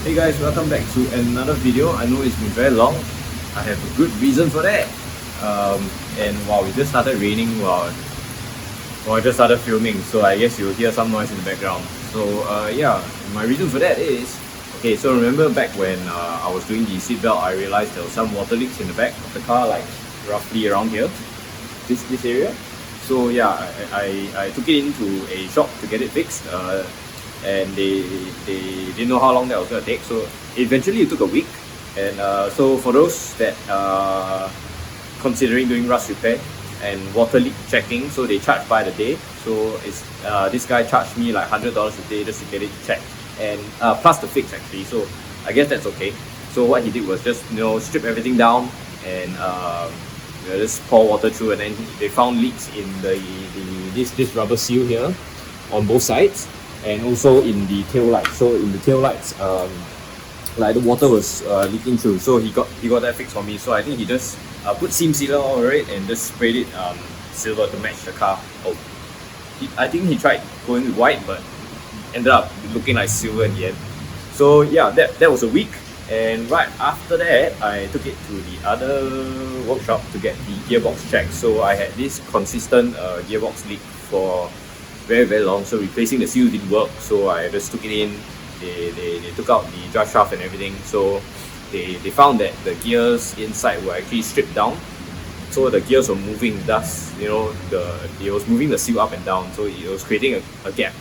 Hey guys, welcome back to another video. I know it's been very long. I have a good reason for that. And wow, it just started raining while I just started filming, so I guess you'll hear some noise in the background. So yeah, my reason for that is, okay, so remember back when I was doing the seatbelt, I realized there was some water leaks in the back of the car, like roughly around here, this area. So yeah, I took it into a shop to get it fixed. And they didn't know how long that was going to take, so eventually it took a week. And so for those that are considering doing rust repair and water leak checking, so they charge by the day. So it's this guy charged me like $100 a day just to get it checked, and plus the fix actually. So I guess that's okay. So what he did was just strip everything down and just pour water through, and then they found leaks in this rubber seal here on both sides, and also in the tail lights. So in the tail lights, like the water was leaking through. So he got that fixed for me. So I think he just put seam sealer over it and just sprayed it silver to match the car. I think he tried going with white, but ended up looking like silver in the end. So yeah, that was a week. And right after that, I took it to the other workshop to get the gearbox checked. So I had this consistent gearbox leak for very long, so replacing the seal didn't work. So I just took it in. They took out the drive shaft and everything. So they found that the gears inside were actually stripped down, so the gears were moving, thus it was moving the seal up and down, so it was creating a gap.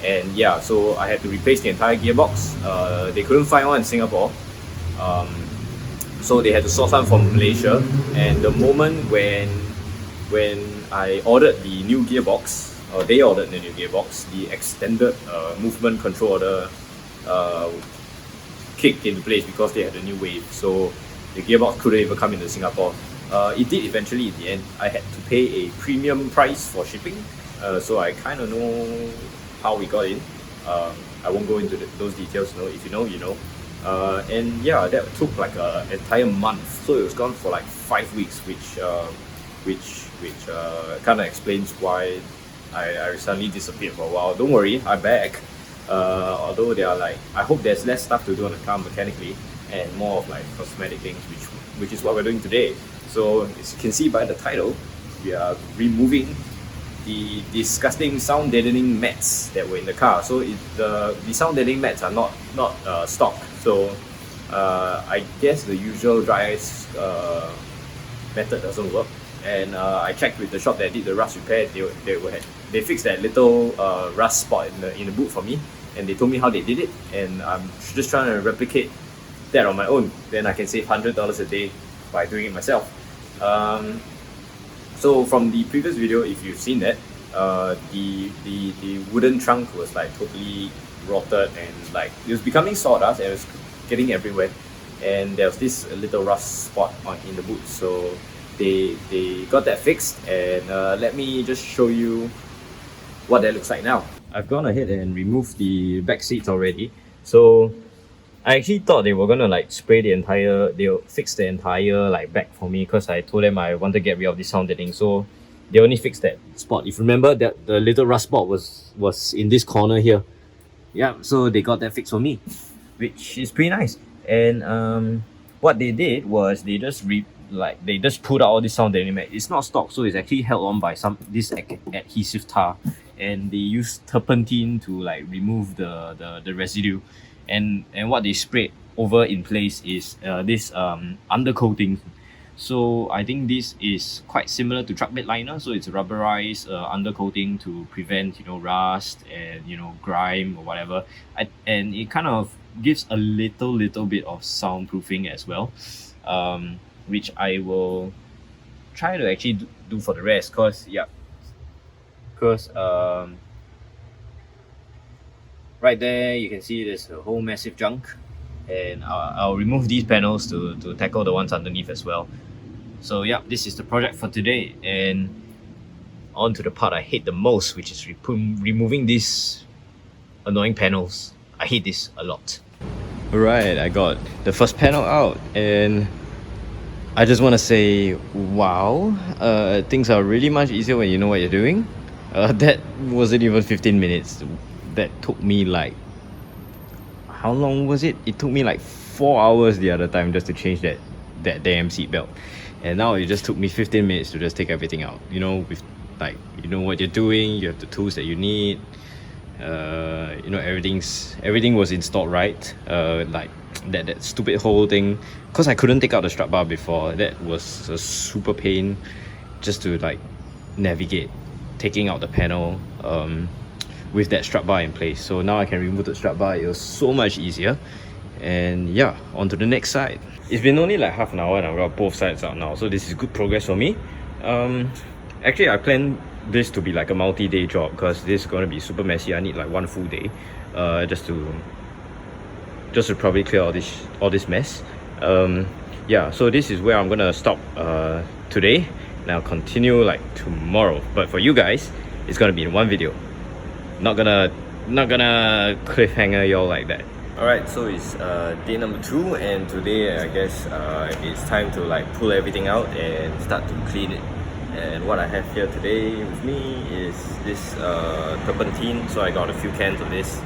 And yeah, so I had to replace the entire gearbox. They couldn't find one in Singapore, so they had to source one from Malaysia. And the moment when I ordered the new gearbox, or they ordered the new gearbox, the extended movement control order kicked into place because they had a new wave. So the gearbox couldn't even come into Singapore. It did eventually in the end. I had to pay a premium price for shipping, so I kind of know how we got in. I won't go into those details. If you know, you know. And yeah, that took like an entire month. So it was gone for like 5 weeks, which kind of explains why I suddenly disappeared for a while. Don't worry, I'm back. Although they are like, I hope there's less stuff to do on the car mechanically and more of like cosmetic things, which is what we're doing today. So as you can see by the title, we are removing the disgusting sound deadening mats that were in the car. So the sound deadening mats are not stock. So I guess the usual dry ice method doesn't work. And I checked with the shop that did the rust repair. They fixed that little rust spot in the boot for me, and they told me how they did it. And I'm just trying to replicate that on my own. Then I can save $100 a day by doing it myself. So from the previous video, if you've seen that, the wooden trunk was like totally rotted, and like it was becoming sawdust and it was getting everywhere. And there was this little rust spot in the boot. So they got that fixed, and let me just show you what that looks like now. I've gone ahead and removed the back seats already. So I actually thought they were gonna like they'll fix the entire like back for me, because I told them I want to get rid of this sound deadening. So they only fixed that spot. If you remember, that the little rust spot was in this corner here. Yeah, so they got that fixed for me, which is pretty nice. And what they did was they just pulled out all this sound deadening mat. It's not stock, so it's actually held on by this adhesive tar, and they used turpentine to like remove the residue. And what they sprayed over in place is this undercoating. So I think this is quite similar to truck bed liner. So it's a rubberized undercoating to prevent rust and grime or whatever. And it kind of gives a little bit of soundproofing as well, which I will try to actually do for the rest. Because right there you can see there's a whole massive chunk, and I'll remove these panels to tackle the ones underneath as well. So yeah, this is the project for today, and on to the part I hate the most, which is removing these annoying panels. I hate this a lot. Alright, I got the first panel out, and I just want to say, wow, things are really much easier when you know what you're doing. That wasn't even 15 minutes. That took me like how long was it? It took me like 4 hours the other time just to change that damn seat belt, and now it just took me 15 minutes to just take everything out. You know, with like, you know what you're doing, you have the tools that you need. You know, everything was installed right. Like that stupid whole thing, because I couldn't take out the strut bar before. That was a super pain just to like navigate taking out the panel with that strut bar in place. So now I can remove the strut bar. It was so much easier. And yeah, on to the next side. It's been only like half an hour and I've got both sides out now, so this is good progress for me. Actually, I planned this to be like a multi-day job because this is going to be super messy. I need like one full day just to probably clear all this mess. Yeah, so this is where I'm gonna stop today, and I'll continue like tomorrow. But for you guys, it's gonna be in one video. Not gonna cliffhanger y'all like that. Alright, so it's day number 2, and today I guess it's time to like pull everything out and start to clean it. And what I have here today with me is this turpentine. So I got a few cans of this.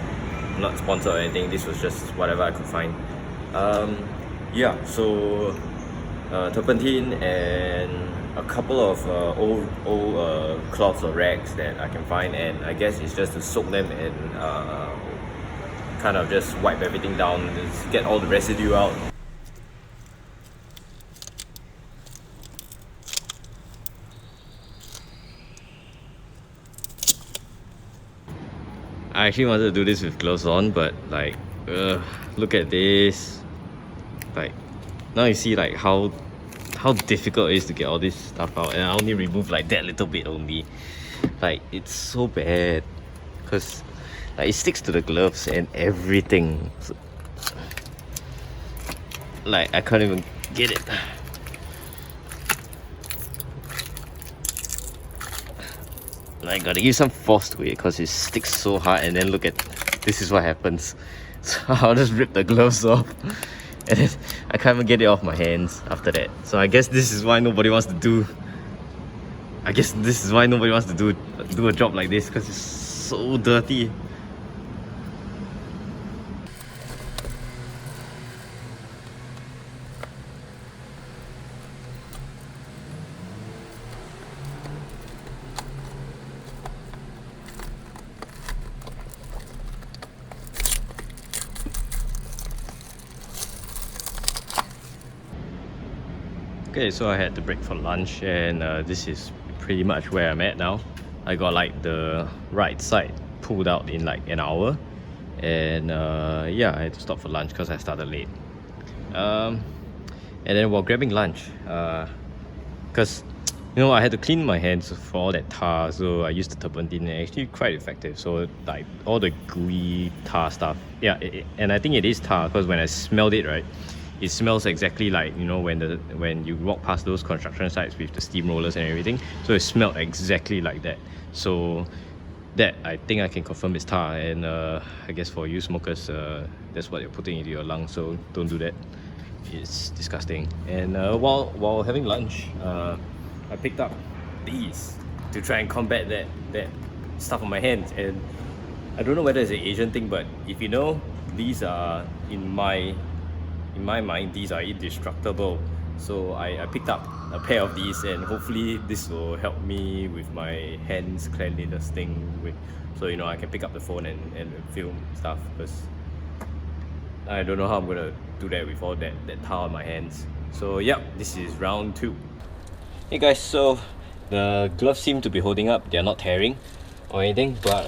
I'm not sponsored or anything, this was just whatever I could find. Yeah, so turpentine and a couple of old cloths or rags that I can find, and I guess it's just to soak them and kind of just wipe everything down, just get all the residue out. I actually wanted to do this with gloves on, but like, look at this. Like, now you see like how difficult it is to get all this stuff out, and I only remove like that little bit only. Like, it's so bad because like it sticks to the gloves and everything. So, like, I can't even get it. Like, gotta give some force to it because it sticks so hard, and then look at this is what happens. So I'll just rip the gloves off, and then I can't even get it off my hands after that. So I guess this is why nobody wants to do. I guess this is why nobody wants to do a job like this, because it's so dirty. Okay, so I had to break for lunch, and this is pretty much where I'm at now. I got like the right side pulled out in like an hour, and yeah, I had to stop for lunch because I started late. And then while grabbing lunch, because you know, I had to clean my hands for all that tar, so I used the turpentine, and actually quite effective. So like all the gooey tar stuff, yeah, and I think it is tar because when I smelled it, right, it smells exactly like, you know, when you walk past those construction sites with the steamrollers and everything. So it smelled exactly like that. So that, I think I can confirm is tar, and I guess for you smokers, that's what you're putting into your lungs, so don't do that. It's disgusting. And while having lunch, I picked up these to try and combat that stuff on my hands. And I don't know whether it's an Asian thing, but if you know, these are, in my mind, these are indestructible. So I picked up a pair of these, and hopefully this will help me with my hands cleanliness thing. So, you know, I can pick up the phone and film stuff, because I don't know how I'm gonna do that with all that tar on my hands. So yeah, this is round 2. Hey guys, so the gloves seem to be holding up. They're not tearing or anything, but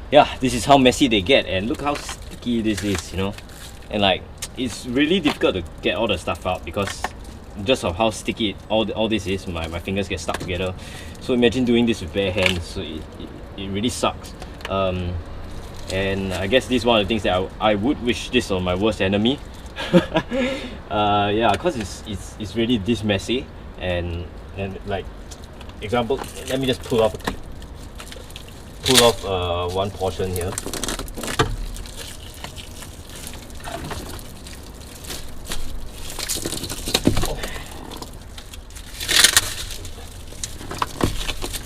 yeah, this is how messy they get, and look how sticky this is, you know. And like, it's really difficult to get all the stuff out because just of how sticky all this is. My fingers get stuck together. So imagine doing this with bare hands. So it really sucks. And I guess this is one of the things that I would wish this on my worst enemy. Yeah, because it's really this messy, and like, example, let me just pull off one portion here.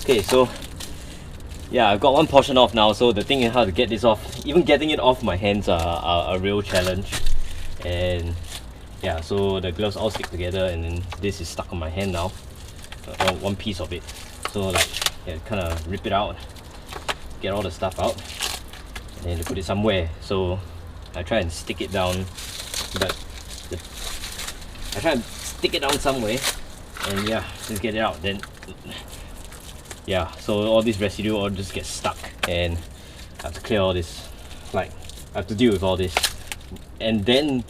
Okay, so yeah, I've got one portion off now. So the thing is how to get this off even getting it off my hands are a real challenge. And yeah, so the gloves all stick together, and then this is stuck on my hand now, one piece of it. So like, yeah, kind of rip it out, get all the stuff out, and then put it somewhere. So I try and stick it down, but I try and stick it down somewhere, and yeah, just get it out. Then yeah, so all this residue all just gets stuck, and I have to clear all this. Like, I have to deal with all this, and then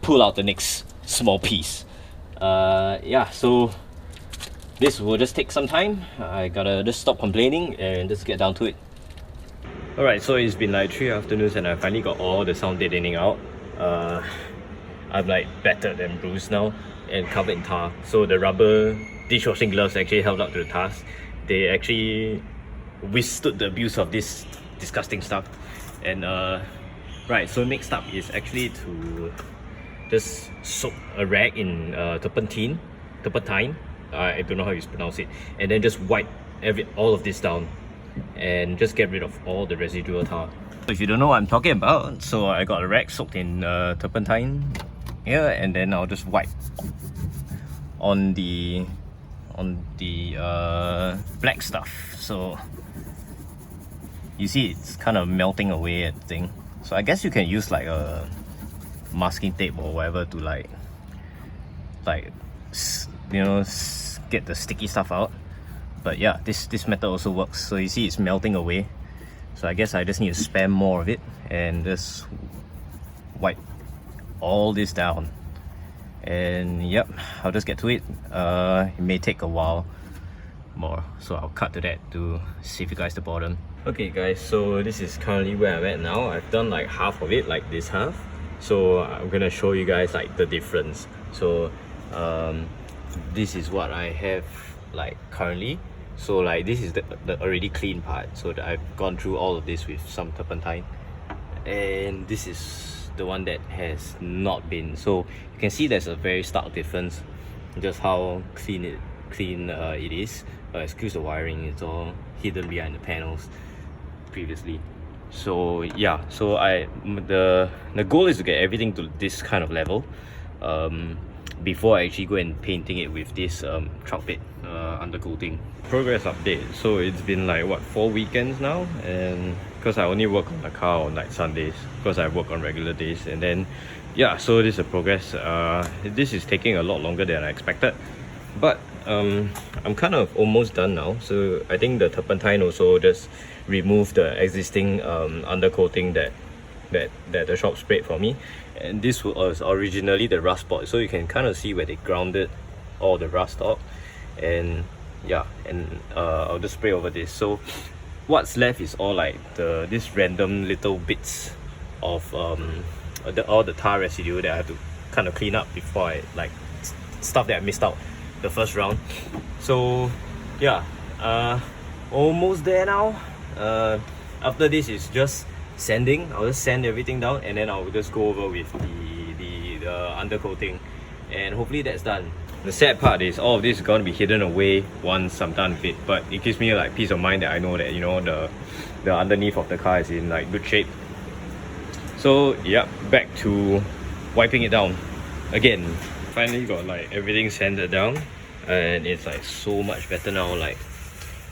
pull out the next small piece. Yeah, so this will just take some time. I gotta just stop complaining and just get down to it. Alright, so it's been like 3 afternoons and I finally got all the sound deadening out. I'm like battered and bruised now and covered in tar. So the rubber dishwashing gloves actually held up to the task. They actually withstood the abuse of this disgusting stuff. And right, so next up is actually to just soak a rag in turpentine. I don't know how you pronounce it, and then just wipe all of this down and just get rid of all the residual tar. If you don't know what I'm talking about, so I got a rag soaked in turpentine here, and then I'll just wipe on the black stuff. So you see it's kind of melting away at the thing. So I guess you can use like a masking tape or whatever to like you know, get the sticky stuff out. But yeah, this method also works. So you see it's melting away. So I guess I just need to spam more of it and just wipe all this down. And yep, I'll just get to it. It may take a while more, so I'll cut to that to save you guys the bottom. Okay guys, so this is currently where I'm at now. I've done like half of it, like this half. So I'm gonna show you guys like the difference. So this is what I have like currently. So like this is the already clean part. So that I've gone through all of this with some turpentine, and this is the one that has not been. So you can see there's a very stark difference, just how clean it is. Excuse the wiring, it's all hidden behind the panels previously. So yeah, so the goal is to get everything to this kind of level before I actually go and painting it with this truck bed undercoating. Progress update. So it's been like what, 4 weekends now, and because I only work on the car on like Sundays because I work on regular days. And then yeah, so this is a progress. This is taking a lot longer than I expected, but I'm kind of almost done now. So I think the turpentine also just removed the existing undercoating that the shop sprayed for me, and this was originally the rust spot. So you can kind of see where they grounded all the rust out. And yeah, and I'll just spray over this. So what's left is all like this random little bits of all the tar residue that I have to kind of clean up before I like stuff that I missed out the first round. So yeah, almost there now. After this is just sanding. I'll just sand everything down, and then I'll just go over with the undercoating, and hopefully that's done. The sad part is all of this is going to be hidden away once I'm done with it, but it gives me like peace of mind that I know that, you know, the underneath of the car is in like good shape. So yeah, back to wiping it down again. Finally got like everything sanded down, and it's like so much better now. Like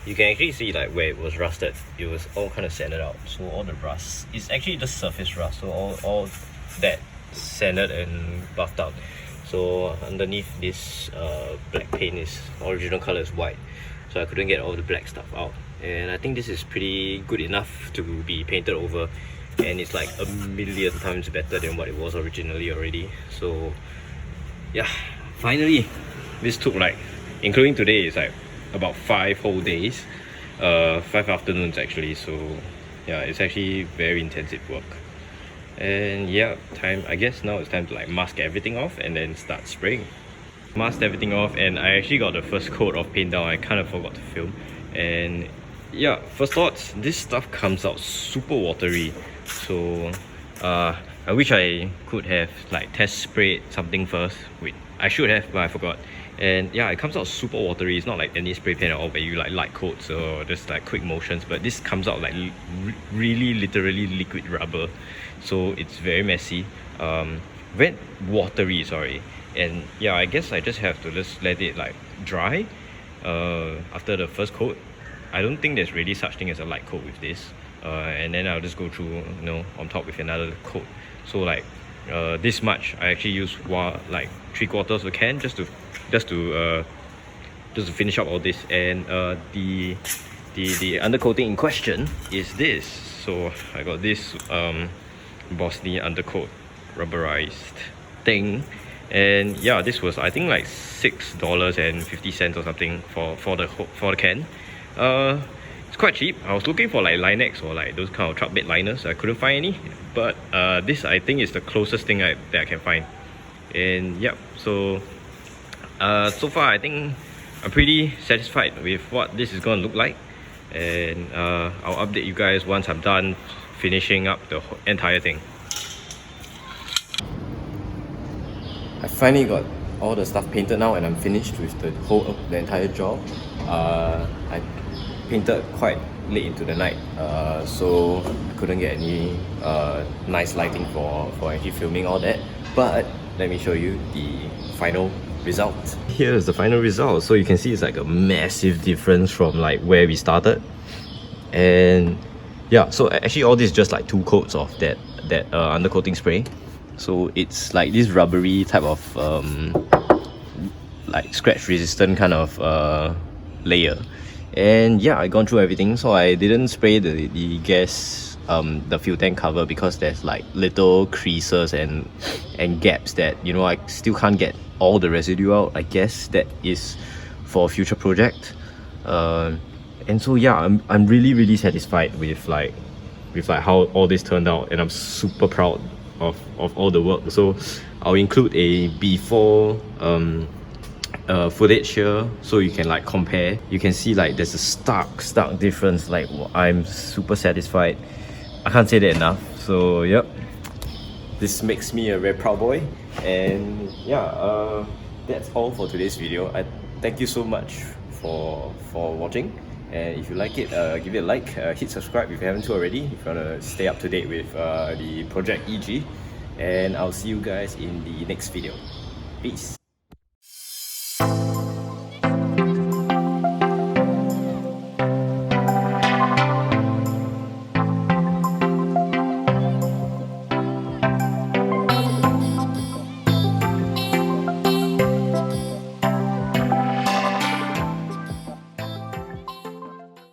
you can actually see like where it was rusted, it was all kind of sanded out. So all the rust is actually just surface rust, so all that sanded and buffed out. So underneath this black paint is original color is white, so I couldn't get all the black stuff out. And I think this is pretty good enough to be painted over, and it's like 1,000,000 times better than what it was originally already. So yeah, finally. This took like, including today, is like about 5 whole days, 5 afternoons actually. So yeah, it's actually very intensive work. And yeah, I guess now it's time to like mask everything off and then start spraying. Masked everything off, and I actually got the first coat of paint down. I kind of forgot to film. And yeah, first thoughts, this stuff comes out super watery. So I wish I could have like test sprayed something first. Wait, I should have, but I forgot. And yeah, it comes out super watery. It's not like any spray paint at all where you like light coats or just like quick motions, but this comes out like really literally liquid rubber, so it's very messy, very watery, sorry. And yeah, I guess I just have to just let it like dry after the first coat. I don't think there's really such thing as a light coat with this, and then I'll just go through, you know, on top with another coat. So like this much I actually use like 3/4 of a can just to finish up all this. And the undercoating in question is this. So I got this Bosley undercoat rubberized thing, and yeah, this was I think like $6.50 or something for the can. It's quite cheap. I was looking for like Linex or like those kind of truck bed liners. I couldn't find any, but this I think is the closest thing that I can find. And yeah, so so far I think I'm pretty satisfied with what this is going to look like, and I'll update you guys once I'm done finishing up the entire thing. I finally got all the stuff painted now, and I'm finished with the entire job. I painted quite late into the night, so I couldn't get any nice lighting for actually filming all that. But let me show you the final result. Here's the final result. So you can see it's like a massive difference from like where we started. And yeah, so actually all this is just like 2 coats of that undercoating spray. So it's like this rubbery type of like scratch resistant kind of layer. And yeah, I gone through everything, so I didn't spray the gas the fuel tank cover because there's like little creases and gaps that, you know, I still can't get all the residue out. I guess that is for a future project. And so yeah, I'm really satisfied with like how all this turned out, and I'm super proud of all the work. So I'll include a before footage here so you can like compare. You can see like there's a stark difference. Like I'm super satisfied. I can't say that enough. So yep, this makes me a very proud boy. And yeah, that's all for today's video. I thank you so much for watching, and if you like it, give it a like, hit subscribe if you haven't already, if you want to stay up to date with the Project EG. And I'll see you guys in the next video. Peace.